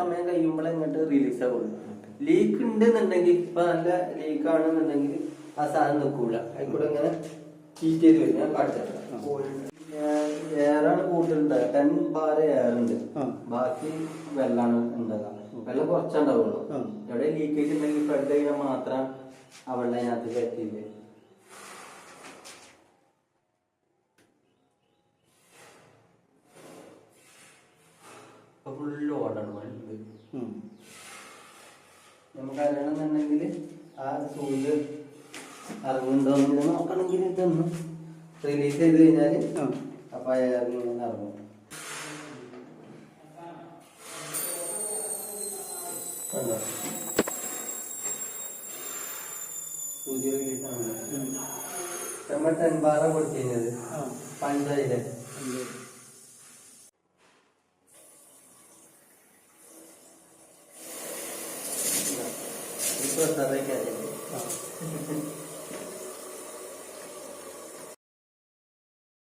സമയം കഴിയുമ്പോൾ ഇങ്ങോട്ട് റിലീസ് ആവുള്ളൂ. ലീക്ക് ഉണ്ടെന്നുണ്ടെങ്കിൽ ഇപ്പൊ നല്ല ലീക്ക് ആണെന്നുണ്ടെങ്കിൽ ആ സാധനം നിൽക്കൂല, അതിൽക്കൂടെ ഇങ്ങനെ ഹീറ്റ് ചെയ്ത് വരും. ഞാൻ കാണിച്ചു എയറാണ് കൂടുതലുണ്ടാകുക. 10 ബാർ എയറുണ്ട്, ബാക്കി വെള്ളമാണ് ഉണ്ടാകുക. വെള്ളം കുറച്ചുണ്ടാവുള്ളൂ. എവിടെ ലീക്കേജ് ഉണ്ടെങ്കിൽ പെട്ട് കഴിഞ്ഞാൽ മാത്രം ആ വെള്ളം അതിനകത്ത് കയറ്റിയില്ലേ. ഫുള്ള് ഓടാണ് വണ്ടി. നമുക്ക് അറിയണമെന്നുണ്ടെങ്കിൽ ആ സൂര്യ ഇറങ്ങുന്നുണ്ടോന്ന് നോക്കണമെങ്കിൽ ഇതൊന്ന് റിലീസ് ചെയ്ത് കഴിഞ്ഞാല് അപ്പൊ ഇറങ്ങി ഇറങ്ങും. സൂര്യ റിലീസ് ആണ്. നമ്മൾ 10 ബാറ കൊടുത്തിരുന്നത് പഞ്ചായില്ലേ. Itu terbaik ya.